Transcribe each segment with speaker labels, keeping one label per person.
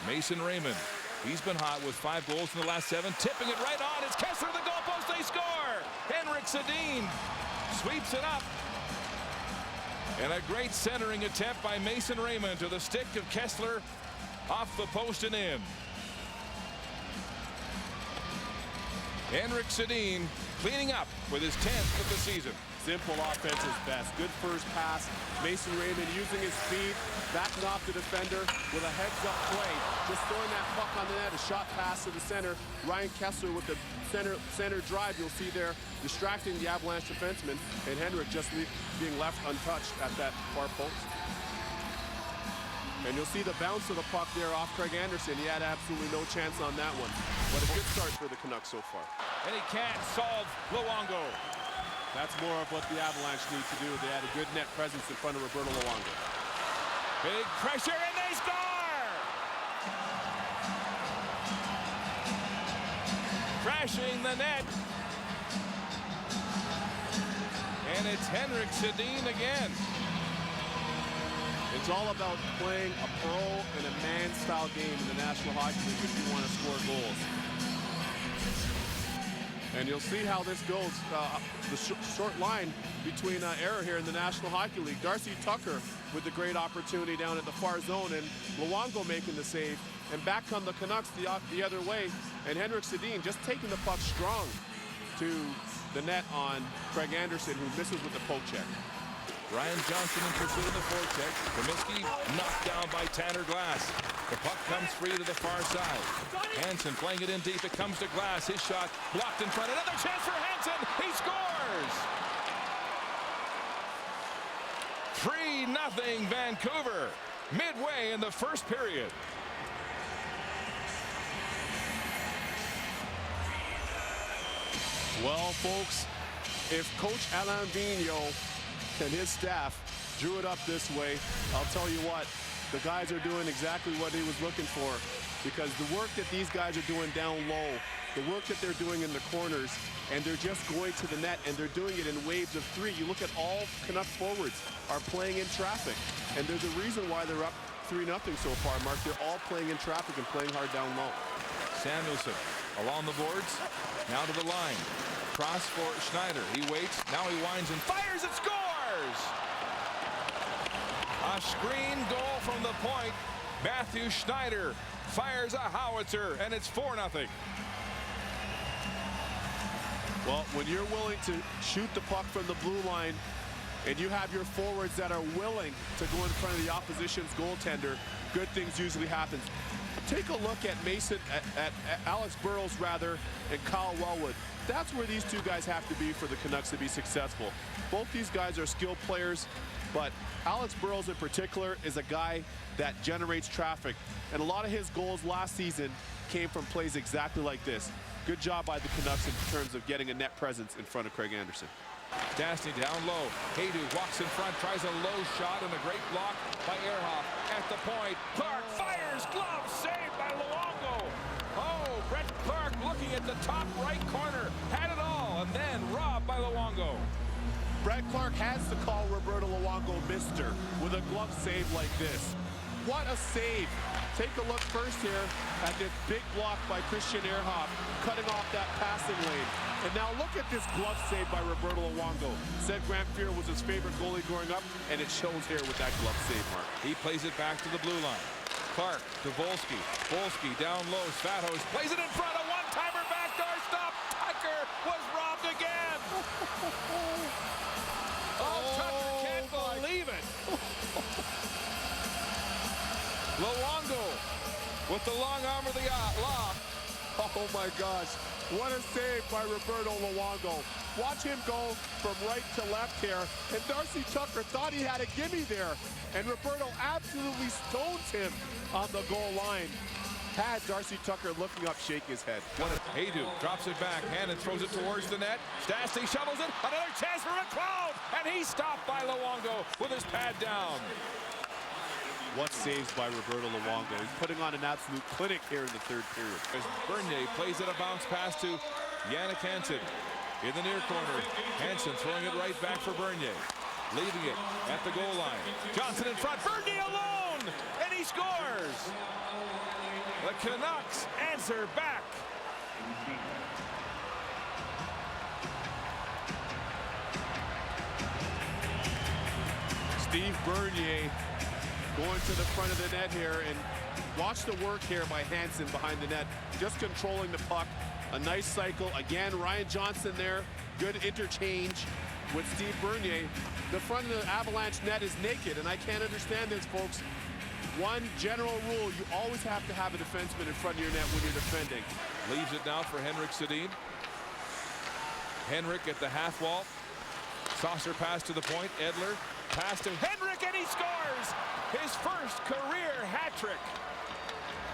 Speaker 1: Mason Raymond. He's been hot with 5 goals in the last 7. Tipping it right on. It's Kessler, the goalpost. They score. Henrik Sedin sweeps it up. And a great centering attempt by Mason Raymond to the stick of Kessler off the post and in. Henrik Sedin cleaning up with his 10th of the season.
Speaker 2: Simple offense is best. Good first pass. Mason Raymond using his speed, backing off the defender with a heads-up play. Just throwing that puck on the net, a shot pass to the center. Ryan Kessler with the center drive, you'll see there, distracting the Avalanche defenseman, and Henrik just being left untouched at that far post. And you'll see the bounce of the puck there off Craig Anderson. He had absolutely no chance on that one. But a good start for the Canucks so far.
Speaker 1: And he can't solve Luongo.
Speaker 2: That's more of what the Avalanche need to do. They had a good net presence in front of Roberto Luongo.
Speaker 1: Big pressure, and they score! Crashing the net. And it's Henrik Sedin again.
Speaker 2: It's all about playing a pro and a man-style game in the National Hockey League if you want to score goals. And you'll see how this goes. The short line between error here in the National Hockey League. Darcy Tucker with the great opportunity down at the far zone, and Luongo making the save. And back come the Canucks the other way, and Henrik Sedin just taking the puck strong to the net on Craig Anderson, who misses with the poke check.
Speaker 1: Ryan Johnson in pursuit of the forecheck. Comiskey knocked down by Tanner Glass. The puck comes free to the far side. Hansen playing it in deep. It comes to Glass. His shot blocked in front. Another chance for Hansen. He scores! 3-0 Vancouver. Midway in the first period.
Speaker 2: Well, folks, if Coach Alain Vigneault and his staff drew it up this way, I'll tell you what, the guys are doing exactly what he was looking for, because the work that these guys are doing down low, the work that they're doing in the corners, and they're just going to the net, and they're doing it in waves of 3. You look at all Canuck forwards are playing in traffic, and there's a reason why they're up 3-0 so far, Mark. They're all playing in traffic and playing hard down low.
Speaker 1: Samuelson along the boards, now to the line. Cross for Schneider. He waits. Now he winds and fires. It scores! A screen goal from the point. Matthew Schneider fires a howitzer, and it's 4-0.
Speaker 2: Well, when you're willing to shoot the puck from the blue line, and you have your forwards that are willing to go in front of the opposition's goaltender, good things usually happen. Take a look at at Alex Burrows, rather, and Kyle Wellwood. That's where these two guys have to be for the Canucks to be successful. Both these guys are skilled players, but Alex Burrows in particular is a guy that generates traffic. And a lot of his goals last season came from plays exactly like this. Good job by the Canucks in terms of getting a net presence in front of Craig Anderson.
Speaker 1: Stastny down low. Haydu walks in front, tries a low shot, and a great block by Ehrhoff. At the point, Clark fires, glove saved by Luongo. Oh, Brett Clark looking at the top right corner, had it all, and then robbed by Luongo.
Speaker 2: Brett Clark has to call Roberto Luongo mister with a glove save like this. What a save. Take a look first here at this big block by Christian Ehrhoff, cutting off that passing lane. And now look at this glove save by Roberto Luongo. Said Grant Fuhr was his favorite goalie growing up, and it shows here with that glove save, Mark.
Speaker 1: He plays it back to the blue line. Clark to Volsky. Volsky down low. Svatos plays it in front. A one-timer backdoor stop. Tucker was robbed again. Tucker can't believe it. Luongo with the long arm of the law.
Speaker 2: Oh my gosh, what a save by Roberto Luongo. Watch him go from right to left here, and Darcy Tucker thought he had a gimme there, and Roberto absolutely stones him on the goal line. Had Darcy Tucker looking up, shaking his head.
Speaker 1: Haydu drops it back, Hannon throws it towards the net. Stastny shovels it, another chance for McLeod, and he's stopped by Luongo with his pad down.
Speaker 2: What saves by Roberto Luongo. He's putting on an absolute clinic here in the third period.
Speaker 1: As Bernier plays it a bounce pass to Jannik Hansen in the near corner. Hansen throwing it right back for Bernier. Leaving it at the goal line. Johnson in front. Bernier alone! And he scores! Canucks answer back.
Speaker 2: Steve Bernier going to the front of the net here, and watch the work here by Hansen behind the net, just controlling the puck. A nice cycle. Again, Ryan Johnson there. Good interchange with Steve Bernier. The front of the Avalanche net is naked, and I can't understand this, folks. One general rule, you always have to have a defenseman in front of your net when you're defending.
Speaker 1: Leaves it now for Henrik Sedin. Henrik at the half wall. Saucer pass to the point. Edler pass to Henrik, and he scores his first career hat trick.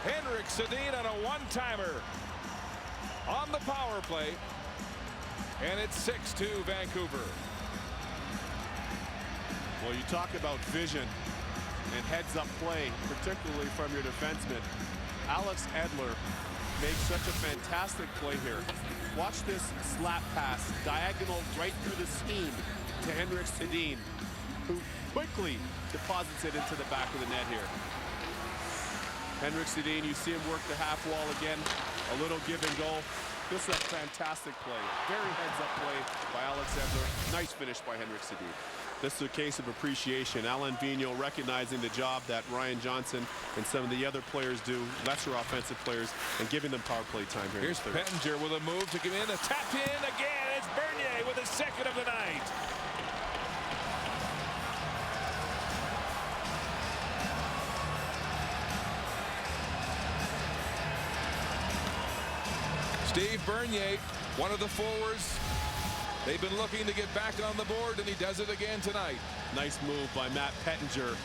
Speaker 1: Henrik Sedin on a one-timer on the power play, and it's 6-2 Vancouver.
Speaker 2: Well, you talk about vision and heads-up play, particularly from your defenseman. Alex Edler makes such a fantastic play here. Watch this slap pass, diagonal right through the seam to Henrik Sedin, who quickly deposits it into the back of the net here. Henrik Sedin, you see him work the half wall again, a little give and go. This is a fantastic play. Very heads-up play by Alex Edler. Nice finish by Henrik Sedin. This is a case of appreciation. Alain Vigneault recognizing the job that Ryan Johnson and some of the other players do, lesser offensive players, and giving them power play time here.
Speaker 1: Here's Pettinger with a move to come in, a tap in again. It's Bernier with his second of the night. Steve Bernier, one of the forwards. They've been looking to get back on the board, and he does it again tonight.
Speaker 2: Nice move by Matt Pettinger.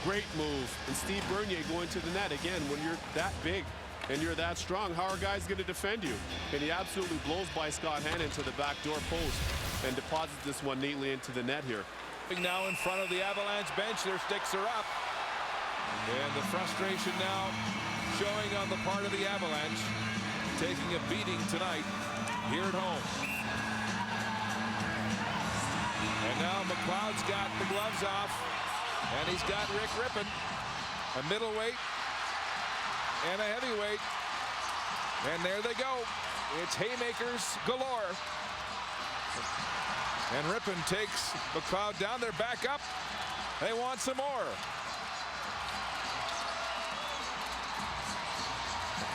Speaker 2: Great move. And Steve Bernier going to the net. Again, when you're that big and you're that strong, how are guys going to defend you? And he absolutely blows by Scott Hannon to the back door post and deposits this one neatly into the net here.
Speaker 1: Now in front of the Avalanche bench, their sticks are up. And the frustration now showing on the part of the Avalanche, taking a beating tonight here at home. And now McLeod's got the gloves off, and he's got Rick Rippon, a middleweight and a heavyweight. And there they go. It's haymakers galore. And Rippon takes McLeod down. They're back up. They want some more.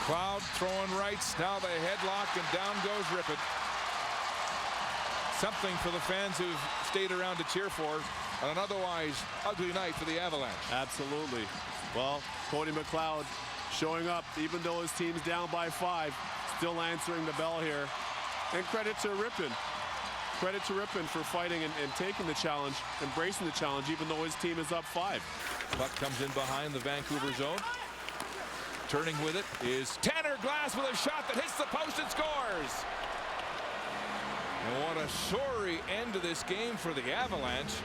Speaker 1: McLeod throwing rights. Now the headlock, and down goes Rippon. Something for the fans who've stayed around to cheer for on an otherwise ugly night for the Avalanche.
Speaker 2: Absolutely. Well, Cody McLeod showing up even though his team's down by 5, still answering the bell here. And credit to Rippon. Credit to Rippon for fighting and taking the challenge, embracing the challenge, even though his team is up 5.
Speaker 1: Puck comes in behind the Vancouver zone. Turning with it is Tanner Glass with a shot that hits the post and scores. And what a sorry end to this game for the Avalanche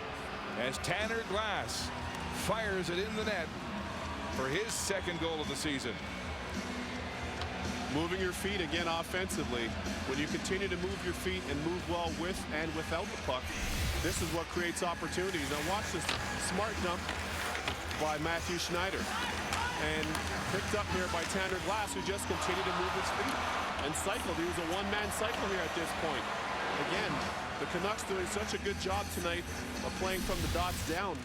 Speaker 1: as Tanner Glass fires it in the net for his second goal of the season.
Speaker 2: Moving your feet again offensively. When you continue to move your feet and move well with and without the puck, this is what creates opportunities. Now watch this smart dump by Matthew Schneider. And picked up here by Tanner Glass, who just continued to move his feet and cycled. He was a one-man cycle here at this point. Again, the Canucks doing such a good job tonight of playing from the dots down.